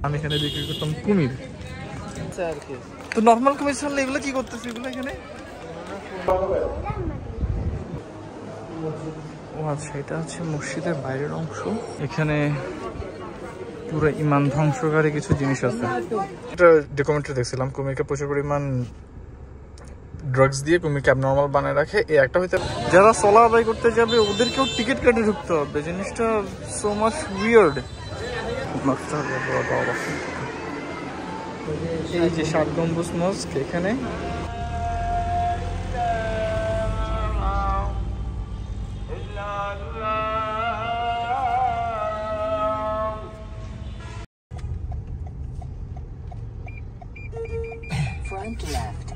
আমি এখানে বিক্রি করতাম কুমির। তো নর্মাল কুমির ছাড়লে এগুলো কি করতেছে এগুলো এখানে? ও আচ্ছা, এটা হচ্ছে মসজিদের বাইরের অংশ। এখানে পুরো ইমান ধ্বংসকারী কিছু জিনিস আছে। এটা ডকুমেন্টারি দেখছিলাম, কুমিরকে প্রচুর পরিমাণ ড্রাগস দিয়ে কুমিরকে অ্যাবনর্মাল বানায় রাখে। এই একটা হইতে যারা সলা আদায় করতে যাবে ওদেরকেও টিকিট কেটে ঢুকতে হবে। জিনিসটা সো মাচ উইয়ার্ড। এই যে 7 গম্বুজ মস্ক এখানে। Front left.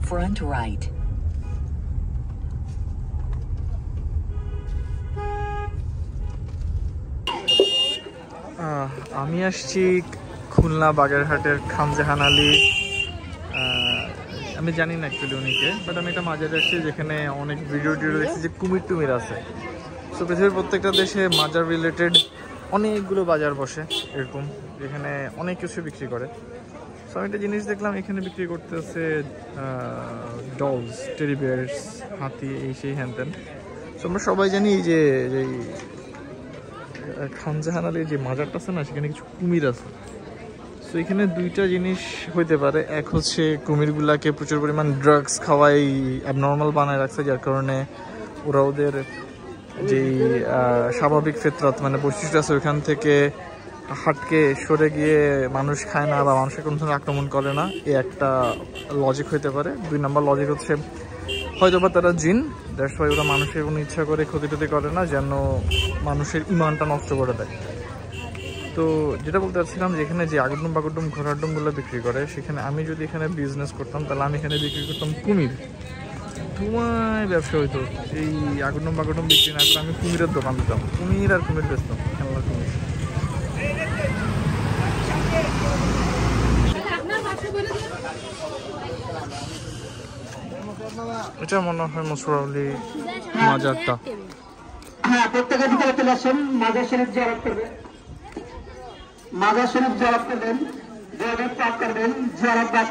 Front right. আমি আসছি খুলনা বাগেরহাটের খানজাহান আলী। আমি জানি না অ্যাকচুয়ালি উনিকে, বাট আমি একটা মাজারে আসছি যেখানে অনেক ভিডিও দেখছি যে কুমির টুমির আছে। সো পৃথিবীর প্রত্যেকটা দেশে মাজার রিলেটেড অনেকগুলো বাজার বসে এরকম, যেখানে অনেক কিছু বিক্রি করে। সো আমি একটা জিনিস দেখলাম এখানে বিক্রি করতেছে ডলস, টেডি বিয়ার্স, হাতি, এই সেই হ্যান ত্যান। সো আমরা সবাই জানি যে খানজাহান আলীর যে মাজারটা আছে না, সেখানে কিছু কুমির আছে। সো এখানে দুইটা জিনিস হইতে পারে। এক হচ্ছে কুমিরগুলাকে প্রচুর পরিমাণ ড্রাগস খাওয়াই অ্যাবনর্মাল বানায় রাখছে, যার কারণে ওরা ওদের যেই স্বাভাবিক ফিতরত মানে বৈশিষ্ট্য আছে ওইখান থেকে হাটকে সরে গিয়ে মানুষ খায় না বা মানুষের কোনো ধরনের আক্রমণ করে না। এই একটা লজিক হইতে পারে। 2 নম্বর লজিক হচ্ছে হয়তো বা তারা জিন, দ্যাটস ওয়াই ওরা মানুষের কোনো ইচ্ছা করে ক্ষতি টতি করে না, যেন মানুষের ইমানটা নষ্ট করে দেয়। তো যেটা বলতে চাচ্ছিলাম যে এখানে যে আগুডুম বাগুডুম ঘোড়ার ডুমগুলো বিক্রি করে, সেখানে আমি যদি এখানে বিজনেস করতাম তাহলে আমি এখানে বিক্রি করতাম কুমির। ধুমায় ব্যবসা হইতো। এই আগুডুম বাগুডুম বিক্রি না করে আমি কুমিরের দোকান দিতাম, কুমির আর কুমির বেচতাম, খেলনার কুমির। এটা মনে হয় মসুরাউলি মাজারটা। হ্যাঁ, প্রত্যেকের ভিতরে চলে আসেন, মাজার শরীফ জিয়ারত করবেন, মাজার শরীফ জিয়ারত করবেন, জিয়ারত পাঠ করবেন, জিয়ারত বাদ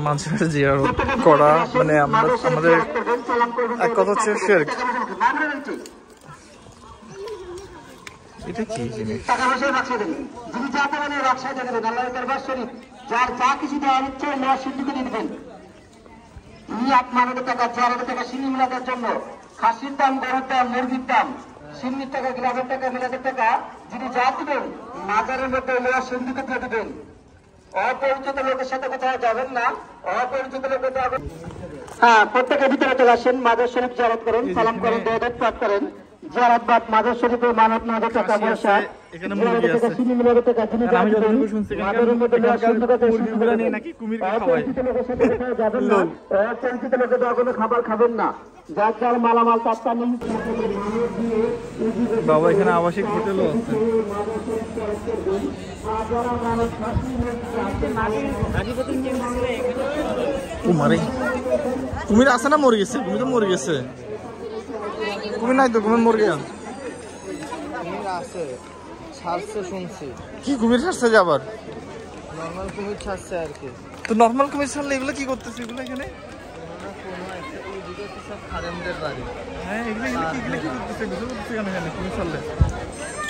মাজার জিয়ারত করা মানে আমাদের এক কথা হচ্ছে শিরক। এটা কি জিনিস? টাকা পয়সা রাখছে দেবেন, যিনি যা পাবেন রাখসায় দেবেন। আল্লাহর দরবার শরীফ যার যা কিছু দেওয়ার ইচ্ছে নেওয়ার সিদ্ধিকে দিয়ে দেবেন। তিনি 8 মানবের টাকা, 4,000 টাকা সিন্নি মিলাদের জন্য, খাসির দাম, গরুর দাম, মুরগির দাম, সিন্নির টাকা, গিলাসের টাকা, মিলাদের টাকা, যিনি যা দিবেন মাজারের মধ্যে নেওয়ার সিদ্ধিকে দিয়ে দেবেন। অপরিচিত লোকের সাথে কোথাও যাবেন না, অপরিচিত লোকের যাবেন। হ্যাঁ, প্রত্যেকের ভিতরে চলে আসেন, মাজার শরীফ জিয়ারত করেন, সালাম করেন, দোয়া পাঠ করেন। জিয়ারতবাদ মাজার শরীফে মানত না যে টাকা পয়সা, এখানে মুরগি আছে। আমি যতটুকু শুনছি মুরগিগুলো নিয়ে নাকি কুমিরকে খাওয়ায়। অপরিচিত লোকের কোনো খাবার খাবেন না, যার যার মালামাল তাত্তা নেই। বাবা এখানে আবাসিক হোটেলও আছে। ও মারে, কুমির আছে না মরে গেছে? কুমির তো মরে গেছে। কুমির নাই তো, কুমির মরে গেছে। কুমির আছে, ছাড়ছে শুনছি। কি কুমির ছাড়ছে যে আবার? নর্মাল কুমির ছাড়ছে আর কি। তো নর্মাল কুমির ছাড়লে এগুলো কি করতেছে এগুলো এখানে? কোনো একটা ওইদিকে তো সব খাদেমদের বাড়ি। হ্যাঁ, এগুলো কি করতেছে? বুঝতে পারতেছে কেন এখানে কুমির ছাড়লে?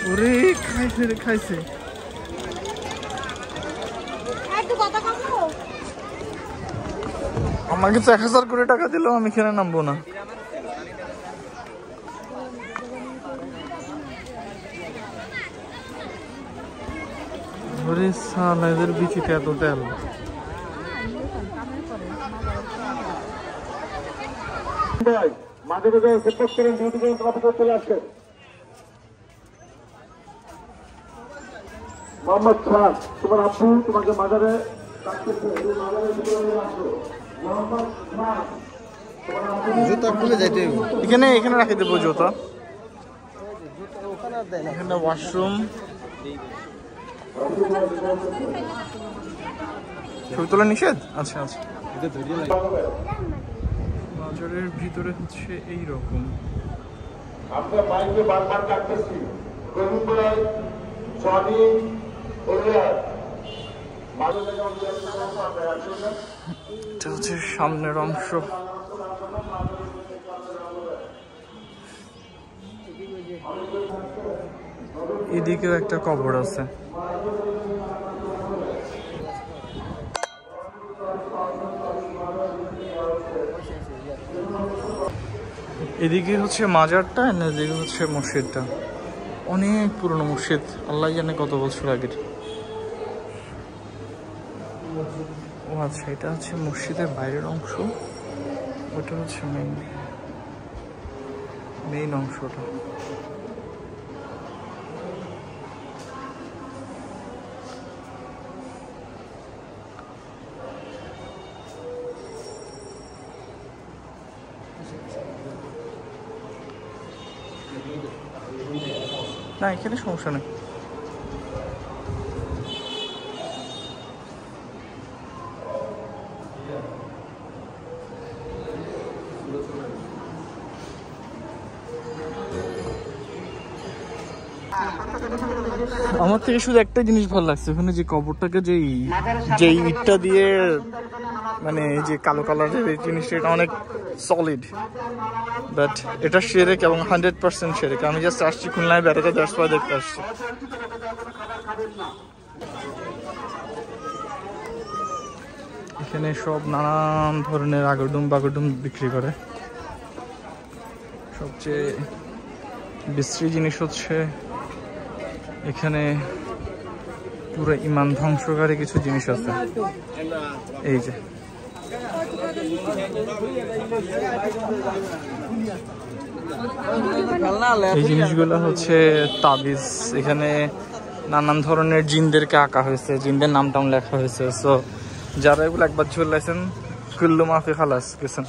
ওরে খাইছে রে, খাইছে। আমাকে তো 1000 কোটি টাকা দিলেও আমি এখানে নামবো না। ওরে সালা, এদের বিচিতে এত তেল। মাঝে মাঝে সাপোর্ট করেন, ডিউটি করেন, তোমাদের চলে আসছেন। মোহাম্মদ খান, তোমার আব্বু তোমাকে মাজারে জুতা খুলে যাইতে এখানে রাখে দেবো জুতা। এখানে ওয়াশরুম, ছবি তোলা নিষেধ? আচ্ছা আচ্ছা। বাজারের ভিতরে হচ্ছে এইরকম। আমরা বাইকে বারবার কাটতেছি রহিমপুরায় জনি এটা হচ্ছে সামনের অংশ। এদিকেও একটা কবর আছে। এদিকে হচ্ছে মাজারটা, এদিকে হচ্ছে মসজিদটা। অনেক পুরনো মসজিদ, আল্লাহ জানে কত বছর আগের। ও আচ্ছা, এটা হচ্ছে মসজিদের বাইরের অংশ, ওটা হচ্ছে মেইন অংশটা। না, এখানে সমস্যা নেই। আমার থেকে শুধু একটা জিনিস ভালো লাগছে, ওখানে যে কবরটাকে যেই ইটটা দিয়ে মানে এই যে কালো কালারের এই জিনিসটা, এটা অনেক সলিড। বাট এটা শিরক এবং 100% শিরক। আমি জাস্ট আসছি খুলনায় বেড়াতে, দর্শক দেখতে আসছি। এখানে সব নানান ধরনের আগরডুম বাগরডুম বিক্রি করে। সবচেয়ে বিশ্রী জিনিস হচ্ছে এখানে পুরো ইমান ধ্বংসকারী কিছু জিনিস আছে। এই যে এই জিনিসগুলো হচ্ছে তাবিজ। এখানে নানান ধরনের জিনদেরকে আঁকা হয়েছে, জিনদের নাম টাম লেখা হয়েছে। সো যারা এগুলো একবার ঝুলাইছেন, কুল্লু মাফি খালাস গেছেন।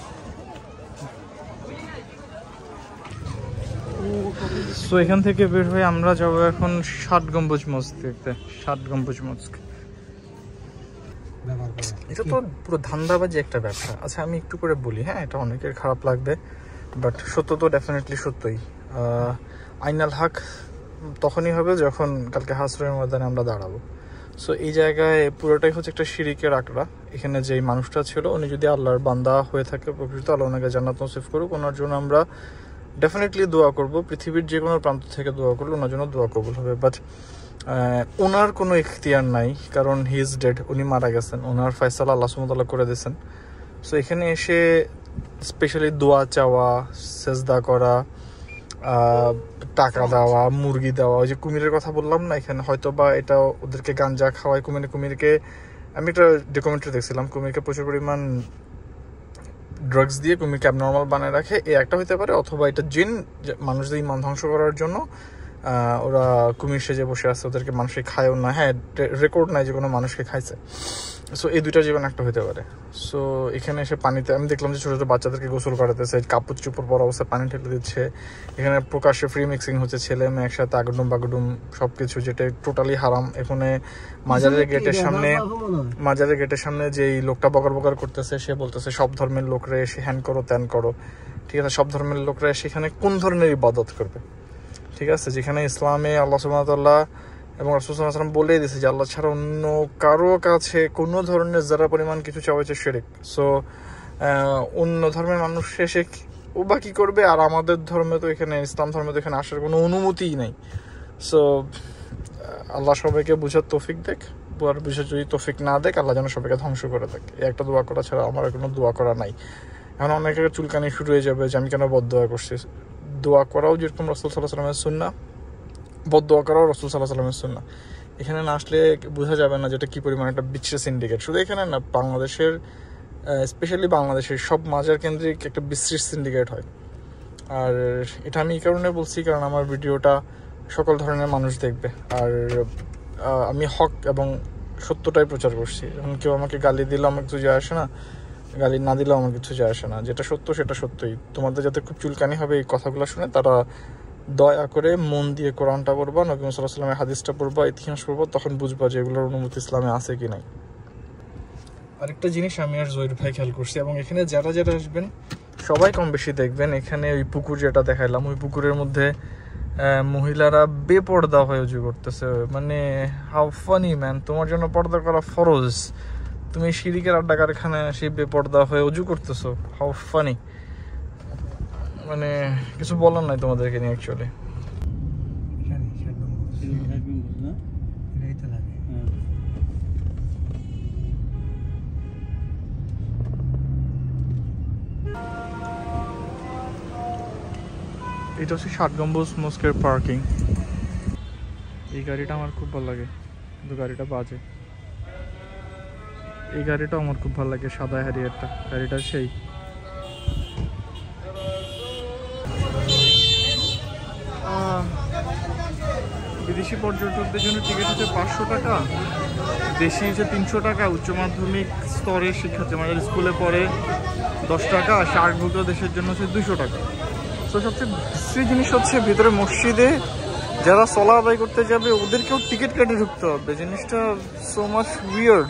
সো এখান থেকে বের হয়ে আমরা যাবো এখন 7 গম্বুজ মসজিদ দেখতে। 7 গম্বুজ মসজিদ, এটা তো পুরো ধান্দাবাজি একটা ব্যবসা। আচ্ছা আমি একটু করে বলি, হ্যাঁ এটা অনেকের খারাপ লাগবে, বাট সত্য তো ডেফিনেটলি সত্যই। আইনাল হক তখনই হবে যখন কালকে হাসরের ময়দানে আমরা দাঁড়াবো। সো এই জায়গায় পুরোটাই হচ্ছে একটা শিরিকের আঁকড়া। এখানে যেই মানুষটা ছিল, উনি যদি আল্লাহর বান্দা হয়ে থাকে, প্রকৃত আল্লাহ ওনাকে জান্নাত নসিব করুক। ওনার জন্য আমরা ডেফিনেটলি দোয়া করব, পৃথিবীর যে কোনো প্রান্ত থেকে দোয়া করলে ওনার জন্য দোয়া কবুল হবে। বাট ওনার কোনো ইখতিয়ার নাই, কারণ হি ইজ ডেড, উনি মারা গেছেন, ওনার ফয়সালা আল্লাহ সুবহানাহু ওয়া তাআলা করে দিয়েছেন। সো এখানে এসে স্পেশালি দোয়া চাওয়া, সেজদা করা, টাকা দেওয়া, মুরগি দেওয়া, ওই যে কুমিরের কথা বললাম না, এখানে হয়তো বা এটা ওদেরকে গাঞ্জা খাওয়ায়। কুমিরকে আমি একটা ডকুমেন্টারি দেখছিলাম, কুমিরকে প্রচুর পরিমাণ ড্রাগস দিয়ে কুমিরকে অ্যাবনর্মাল বানায় রাখে। এ একটা হইতে পারে, অথবা এটা জিন মানুষদের ইমান ধ্বংস করার জন্য ওরা কুমির সেজে বসে আছে, ওদেরকে মানুষকে খায়ও না। হ্যাঁ, রেকর্ড নাই যে কোনো মানুষকে খাইছে। সো এই দুইটা জীবন একটা হইতে পারে। সো এখানে এসে পানিতে আমি দেখলাম যে ছোটো ছোটো বাচ্চাদেরকে গোসল করাতেছে, কাপড় চুপড় পরা অবস্থায় পানি ঠেলে দিচ্ছে। এখানে প্রকাশ্যে ফ্রি মিক্সিং হচ্ছে, ছেলে মেয়ে একসাথে আগডুম বাগডুম সব কিছু, যেটা টোটালি হারাম। এখানে মাজারের গেটের সামনে যেই লোকটা বকর বকর করতেছে, সে বলতেছে সব ধর্মের লোকরা এসে হ্যান করো ত্যান করো। ঠিক আছে, সব ধর্মের লোকরা এসে এখানে কোন ধরনের ইবাদত করবে? ঠিক আছে, যেখানে ইসলামে আল্লাহ সুবহানাহু ওয়া তাআলা এবং রাসূল সাল্লাল্লাহু আলাইহি ওয়াসাল্লাম বলে দিয়েছে যে আল্লাহ ছাড়া অন্য কারো কাছে কোনো ধরনের যারা পরিমাণ কিছু চাওয়া হচ্ছে শিরক। সো অন্য ধর্মের মানুষ এসে ও বা কি করবে? আর আমাদের ধর্মে তো এখানে, ইসলাম ধর্মে তো এখানে আসার কোনো অনুমতিই নেই। সো আল্লাহ সবাইকে বুঝার তৌফিক দেখ, আর বুঝার যদি তৌফিক না দেখ, আল্লাহ যেন সবাইকে ধ্বংস করে দেখ। এই একটা দোয়া করা ছাড়া আমার কোনো দোয়া করা নাই। এখন অনেকের চুলকানি শুরু হয়ে যাবে যে আমি কেন বদদোয়া করছি। দোয়া করাও যেরকম রাসূল সাল্লাল্লাহু আলাইহি ওয়াসাল্লামের সুন্নাহ, বদদোয়া করাও রাসূল সাল্লাল্লাহু আলাইহি ওয়াসাল্লামের সুন্নাহ। এখানে না আসলে বোঝা যাবে না যেটা কি পরিমাণ একটা বিচ্ছিন্ন সিন্ডিকেট। শুধু এখানে না, বাংলাদেশের স্পেশালি বাংলাদেশের সব মাজার কেন্দ্রিক একটা বিস্তৃত সিন্ডিকেট হয়। আর এটা আমি এই কারণে বলছি, কারণ আমার ভিডিওটা সকল ধরনের মানুষ দেখবে। আর আমি হক এবং সত্যটাই প্রচার করছি। এখন কেউ আমাকে গালি দিলেও আমার কিছু যায় আসে না, গালি না দিলেও আমার কিছু যায় আসে না। যেটা সত্য সেটা সত্যই। তোমাদের যাতে খুব চুলকানি হবে এই কথাগুলো শুনে, তারা দয়া করে মন দিয়ে কোরআনটা পড়বা, নবী মুহাম্মদ সাল্লাল্লাহু আলাইহি ওয়াসাল্লামের হাদিসটা পড়বা, ইতিহাস পড়বা, তখন বুঝবা যে এগুলোর অনুমতি ইসলামে আছে কি নাই। আরেকটা জিনিস আমি আর জহির ভাই খেয়াল করছি, এবং এখানে যারা যারা আসবেন সবাই কম বেশি দেখবেন, এখানে ওই পুকুর যেটা দেখাইলাম ওই পুকুরের মধ্যে মহিলারা বেপর্দা হয়ে উজু করতেছে। মানে হাউ ফানি ম্যান, তোমার জন্য পর্দা করা ফরজ, তুমি শিরিকের আড্ডা কারখানায় সেই বেপর্দা হয়ে উজু করতেছো, হাউ ফানি। মানে কিছু বলার নাই তোমাদেরকে নিয়ে অ্যাকচুয়ালি। এটা হচ্ছে 7 গম্বুজ মস্কের পার্কিং। এই গাড়িটা আমার খুব ভালো লাগে, কিন্তু গাড়িটা বাজে। এই গাড়িটাও আমার খুব ভালো লাগে, সাদা হ্যারিয়ারটা, গাড়িটা সেই। বিদেশি পর্যটকদের জন্য টিকিট হচ্ছে 500 টাকা, দেশি হচ্ছে 300 টাকা, উচ্চ মাধ্যমিক স্তরের শিক্ষার্থী মানে স্কুলে পড়ে 10 টাকা, আর সার্কভুক্ত দেশের জন্য হচ্ছে 200 টাকা। তো সবচেয়ে বিশ্রী জিনিস হচ্ছে ভিতরে মসজিদে যারা সলা আদায় করতে যাবে ওদেরকেও টিকিট কেটে ঢুকতে হবে, জিনিসটা সো মাচ উইয়ার্ড।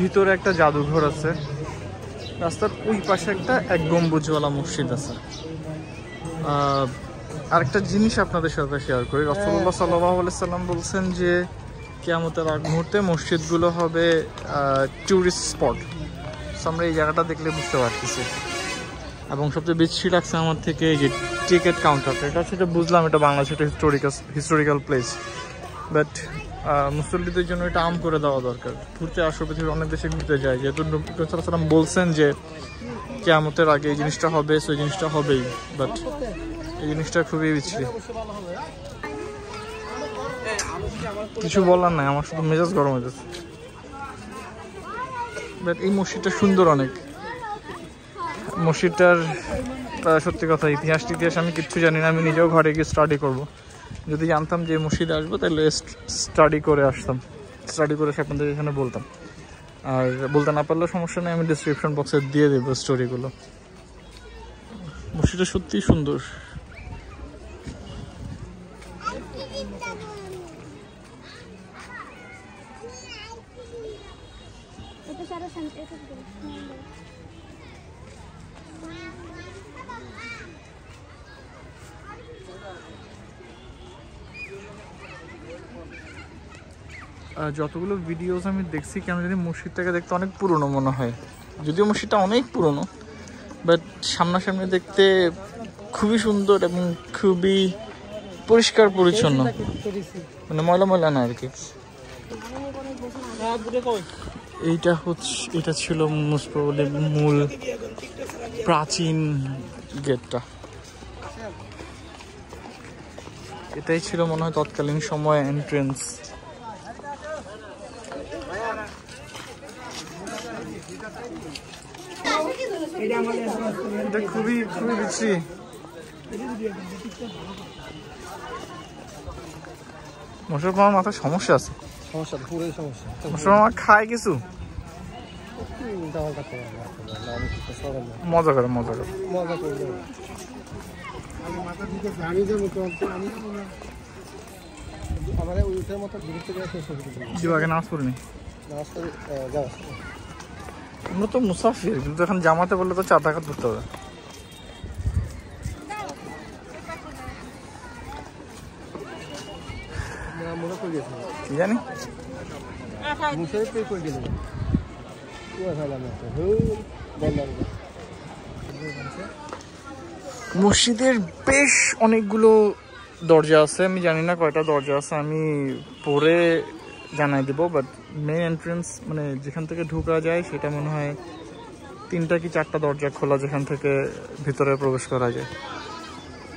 ভিতরে একটা জাদুঘর আছে, রাস্তার ওই পাশে একটা 1 গম্বুজওয়ালা মসজিদ আছে। আরেকটা জিনিস আপনাদের সাথে শেয়ার করি, রাসূলুল্লাহ সাল্লাল্লাহু আলাইহি সাল্লাম বলছেন যে কিয়ামতের আগ মুহূর্তে মসজিদগুলো হবে ট্যুরিস্ট স্পট। আমরা এই জায়গাটা দেখলে বুঝতে পারতেছি। এবং সবচেয়ে বেশি লাগছে আমার থেকে এই যে টিকিট কাউন্টারটা, এটা সেটা বুঝলাম এটা বাংলাদেশে একটা হিস্টোরিক্যাল প্লেস, বাট মুসল্লিদের জন্য এটা আম করে দেওয়া দরকার। ঘুরতে আসো, পৃথিবীর অনেক দেশে ঘুরতে যায়, যেহেতু নবী সাল্লাল্লাহু আলাইহি ওয়াসাল্লাম বলছেন যে কিয়ামতের আগে এই জিনিসটা হবে, সো এই জিনিসটা হবেই, বাট এই জিনিসটা খুবই বিচ্ছিরি। কিছু বলার নাই, আমার শুধু মেজাজ গরম হয়ে যাচ্ছে। বাট এই মসজিদটা সুন্দর অনেক। মসজিদটার সত্যি কথা ইতিহাস আমি কিচ্ছু জানি না, আমি নিজেও ঘরে গিয়ে স্টাডি করব। যদি জানতাম যে মসজিদে আসবো তাহলে স্টাডি করে আসতাম, স্টাডি করে আপনাদের এখানে বলতাম। আর বলতে না পারলেও সমস্যা নেই, আমি ডিসক্রিপশন বক্সে দিয়ে দেবো স্টোরিগুলো। মসজিদটা সত্যিই সুন্দর। যতগুলো ভিডিওস আমি দেখছি কেন জানি মসজিদটাকে দেখতে অনেক পুরনো মনে হয়, যদিও মসজিদটা অনেক পুরনো, বাট সামনাসামনি দেখতে খুবই সুন্দর এবং খুবই পরিষ্কার পরিচ্ছন্ন, মানে ময়লা ময়লা না আর কি। এটা ছিল মূল প্রাচীন গেটটা, এটাই ছিল মনে হয় তৎকালীন সময় এন্ট্রেন্স। এটা খুবই খুবই বিশ্রী। মশার আমার মাথায় সমস্যা আছে, মশার আমার খায় কিছু, মজা করে দিবাকে নামাজ পড়িনি, আমরা তো মুসাফির, কিন্তু এখন জামাতে বললে তো 4 টাকা ধরতে হবে। কি জানি মসজিদের বেশ অনেকগুলো দরজা আছে, আমি জানি না কয়টা দরজা আছে, আমি পরে জানাই দেবো। বাট মেইন এন্ট্রেন্স মানে যেখান থেকে ঢোকা যায় সেটা মনে হয় 3টা কি 4টা দরজা খোলা, যেখান থেকে ভিতরে প্রবেশ করা যায়।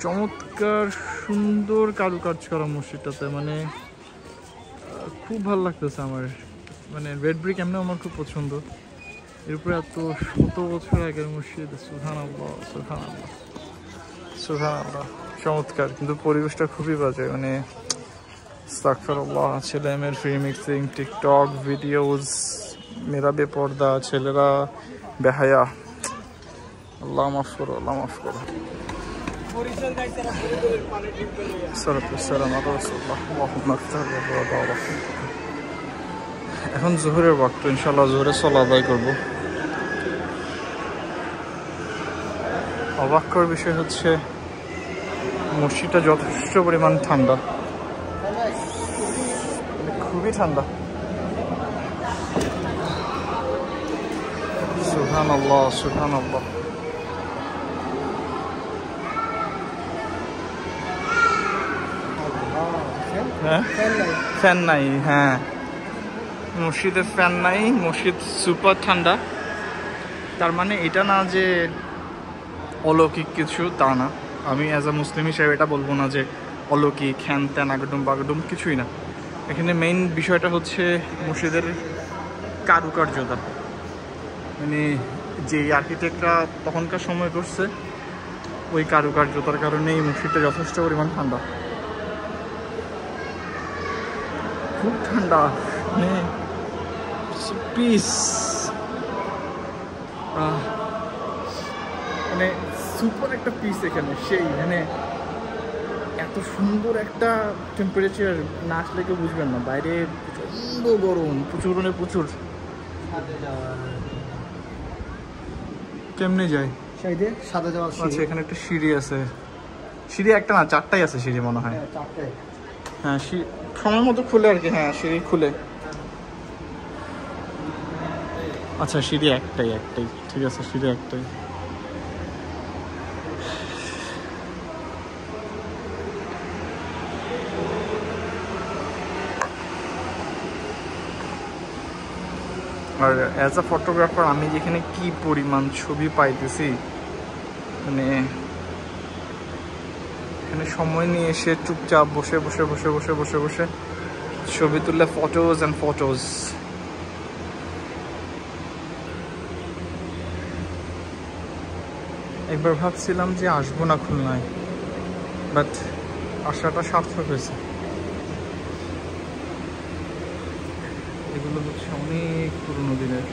চমৎকার সুন্দর কারুকাজ করা মসজিদটাতে, মানে খুব ভালো লাগতেছে আমার। মানে রেড ব্রিক এমনিও আমার খুব পছন্দ, এরপরে এত 100 বছর আগের মসজিদ, সুবহানাল্লাহ সুবহানাল্লাহ সুবহানাল্লাহ, চমৎকার। কিন্তু পরিবেশটা খুবই বাজে, মানে আস্তাগফিরুল্লাহ, ছেলে মেয়ের ফ্রি মিক্সিং, টিকটক ভিডিওস, মেয়েরা বেপর্দা, ছেলেরা বেহায়া, আল্লাহ মাফ করো, আল্লাহ মাফ করো। এখন জোহরের ওয়াক্ত, ইনশাল্লাহ জোহরে সালাত আদায় করবো। অবাক করার বিষয় হচ্ছে মসজিদটা যথেষ্ট পরিমাণ ঠান্ডা, খুবই ঠান্ডা। সুবহানাল্লাহ, সুবহানাল্লাহ। হ্যাঁ, ফ্যান নাই। হ্যাঁ, মসজিদে ফ্যান নাই, মসজিদ সুপার ঠান্ডা। তার মানে এটা না যে অলৌকিক কিছু, তা না। আমি অ্যাজ আ মুসলিম হিসেবে এটা বলবো না যে অলৌকিক হ্যান ত্যান আগডুম বাগডুম, কিছুই না। এখানে মেইন বিষয়টা হচ্ছে মসজিদের কারুকার্যতা, মানে যে আর্কিটেক্টরা তখনকার সময় করছে ওই কারুকার্যতার কারণে এই মসজিদটা যথেষ্ট পরিমাণ ঠান্ডা, খুব ঠান্ডা, মানে পিস, মানে সুপার একটা পিস এখানে। সেই মানে এত সুন্দর একটা টেম্পারেচার না আসলে কেউ বুঝবেন না। বাইরে প্রচন্ড গরম, প্রচুর মানে প্রচুর। কেমনে যায় সাদা যাওয়ার? আচ্ছা, এখানে একটা সিঁড়ি আছে। সিঁড়ি একটা না, চারটাই আছে সিঁড়ি মনে হয়। হ্যাঁ, সময় মতো খুলে আর কি। হ্যাঁ, সিঁড়ি খুলে। আচ্ছা, সিঁড়ি একটাই, ঠিক আছে, সিঁড়ি একটাই। আর অ্যাজ আ ফটোগ্রাফার আমি যেখানে কি পরিমাণ ছবি পাইতেছি, মানে এখানে সময় নিয়ে এসে চুপচাপ বসে বসে বসে বসে বসে বসে ছবি তুললে ফটোজ অ্যান্ড ফটোজ। একবার ভাবছিলাম যে আসবো না খুলনায়, বাট আশাটা সার্থক হয়েছে। এগুলো হচ্ছে অনেক পুরনো দিনের।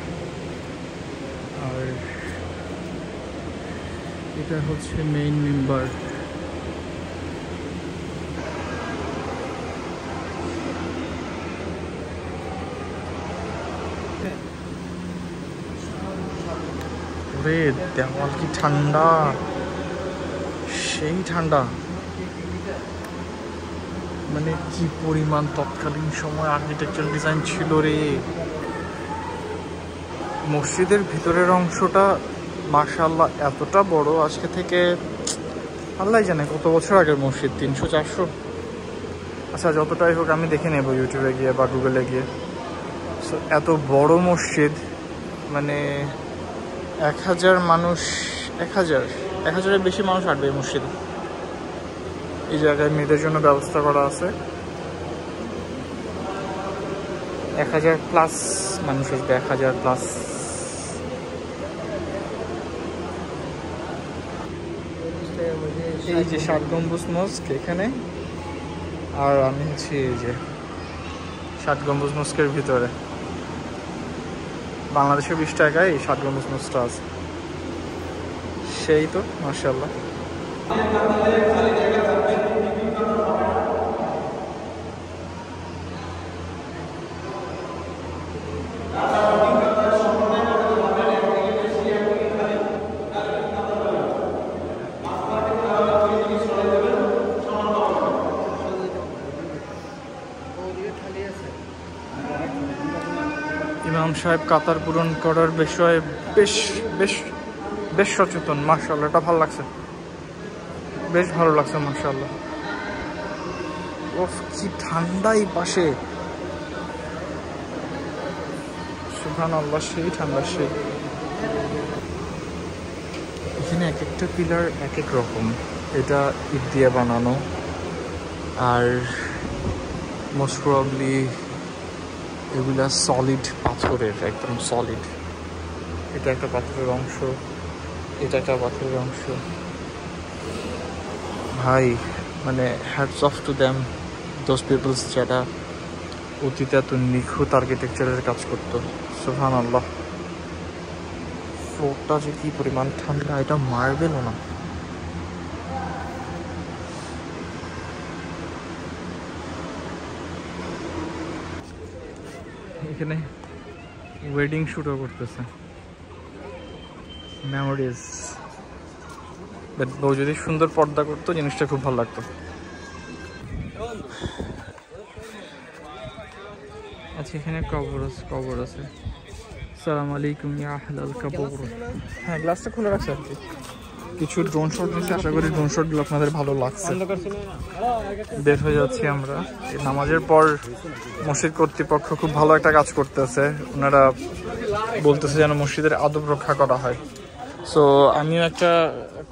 আর এটা হচ্ছে মেইন মেম্বার। দেওয়াল কি ঠান্ডা, সেই ঠান্ডা, মানে কি পরিমাণ তৎকালীন সময় আর্কিটেকচার ডিজাইন ছিল রে। মসজিদের ভিতরের অংশটা মাশাআল্লাহ এতটা বড়, আজকে থেকে আল্লাহ জানে কত বছর আগের মসজিদ, 300-400। আচ্ছা, যতটাই হোক আমি দেখে নেব ইউটিউবে গিয়ে বা গুগলে গিয়ে। সো এত বড় মসজিদ, মানে 1000 মানুষ, 1000-এর বেশি মানুষ আসবে এই মসজিদে। এই জায়গায় মেয়েদের জন্য ব্যবস্থা করা আছে, 1000+ মানুষ আসবে, 1000+। এই যে 7 গম্বুজ মস্ক এখানে, আর আমি হচ্ছি এই যে 7 গম্বুজ মস্কের ভিতরে। বাংলাদেশে 20 টাকায় এই 7 গম্বুজ মস্কটা আছে। সেই তো মাশাআল্লাহ। ইমাম সাহেব কাতার পূরণ করার বিষয়ে বেশ বেশ বেশ সচেতন। মাশাআল্লাহ, এটা ভালো লাগছে, বেশ ভালো লাগছে মাশাআল্লাহ। ওফ, কি ঠান্ডা এই পাশে, সুবহানাল্লাহ, সেই ঠান্ডা। সেই এখানে এক একটা পিলার এক এক রকম। এটা ইট দিয়ে বানানো, আর মোস্ট প্রবাবলি এগুলা সলিড পাথরের, একদম সলিড। এটা একটা পাথরের অংশ, এটা একটা পাথরের অংশ। ভাই, মানে hats off to them, those peoples যারা অতীতে এত নিখুঁত আর্কিটেকচারের কাজ করতো। সুবহানাল্লাহ। ফ্লোরটা যে কি পরিমাণ ঠান্ডা, এটা মার্বেলও না, এখানে ওয়েডিং শ্যুটও করতেছে, মেমোরিজ। বাট বউ যদি সুন্দর পর্দা করতো জিনিসটা খুব ভালো লাগতো। আচ্ছা এখানে কবর আছে। আসসালামু আলাইকুম ইয়া আহলাল কবর। হ্যাঁ গ্লাসটা খুলে রাখছে আর কি। কিছু ড্রোন শট নিচ্ছে, আশা করি ড্রোন শটগুলো আপনাদের ভালো লাগছে। বের হয়ে যাচ্ছি আমরা। এই নামাজের পর মসজিদ কর্তৃপক্ষ খুব ভালো একটা কাজ করতেছে, ওনারা বলতেছে যেন মসজিদের আদব রক্ষা করা হয়। সো আমিও একটা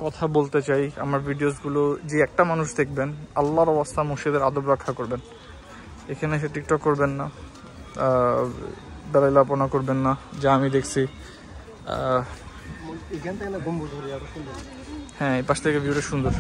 কথা বলতে চাই, আমার ভিডিওসগুলো যে একটা মানুষ দেখবেন, আল্লাহর অবস্থা মসজিদের আদব রক্ষা করবেন। এখানে এসে টিকটক করবেন না, দালাইলাপনা করবেন না, যা আমি দেখছি। হ্যাঁ এই পাশ থেকে ভিউটা সুন্দর।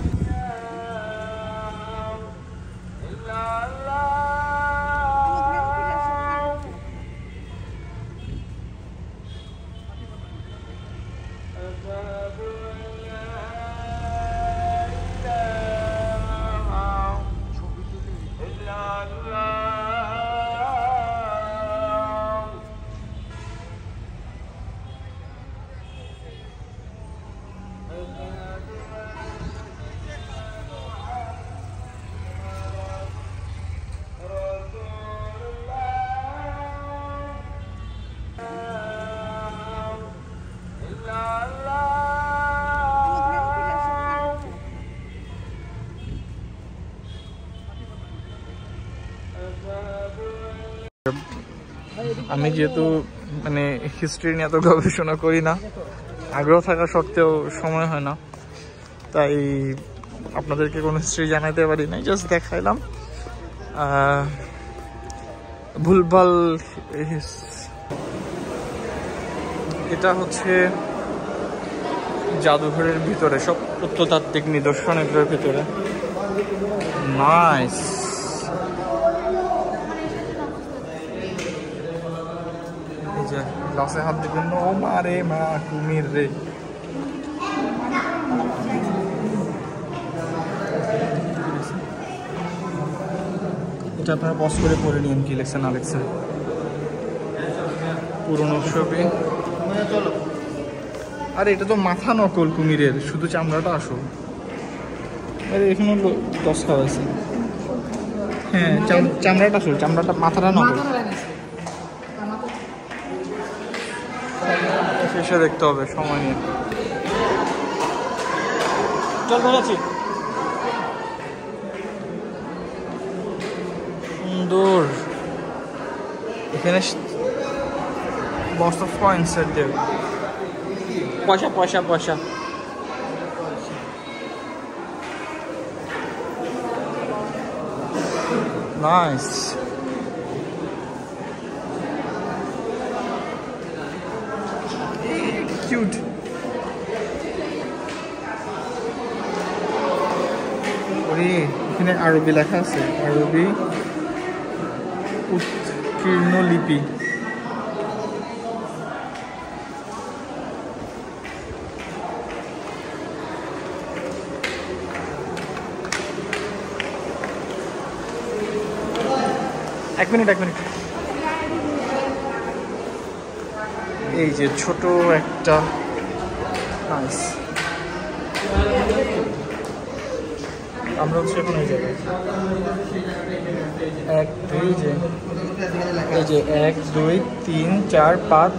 আমি যেহেতু মানে হিস্ট্রি নিয়ে এত গবেষণা করি না, আগ্রহ থাকা সত্ত্বেও সময় হয় না, তাই আপনাদেরকে কোনো হিস্ট্রি জানাতে পারি নাই, জাস্ট দেখাইলাম। ভুলভাল। এটা হচ্ছে জাদুঘরের ভিতরে, সব প্রত্নতাত্ত্বিক নিদর্শন এগুলোর ভিতরে। নাইস। গ্লাসে হাত দিবেন। ও মা রে মা, কুমির রে। এটা আপনারা পজ করে পড়ে নিন কি লেখছে না লেখছে। পুরনো ছবি। আরে এটা তো মাথা নকল কুমিরের, শুধু চামড়াটা আসল। আরে এখানে দশ খাওয়াইছে। হ্যাঁ চামড়াটা আসল, চামড়াটা মাথাটা নকল। শেষে দেখতে হবে সময় নিয়ে। চল বেড়াচ্ছি। সুন্দর। এখানে বস্তা পয়েন্ট সেট দেবে। পয়সা পয়সা পয়সা। নাইস। কিউট। ওরে এখানে আরবি লেখা আছে, আরবি উৎকীর্ণ লিপি। এক মিনিট। এই যে ছোট একটা নাইস। আমরা হচ্ছে এখন এই জায়গায় এই যে 1 2 3 4 5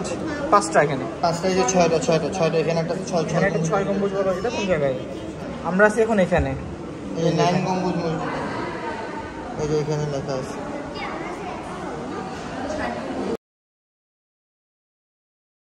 5টা এখানে, 5টা এই যে 6টা এখানে একটা 6 গম্বুজ বলো। এটা কোন জায়গায়? আমরা আছি এখন এখানে, এই 9 গম্বুজ মসজিদ। এই যে এখানে লেখা আছে।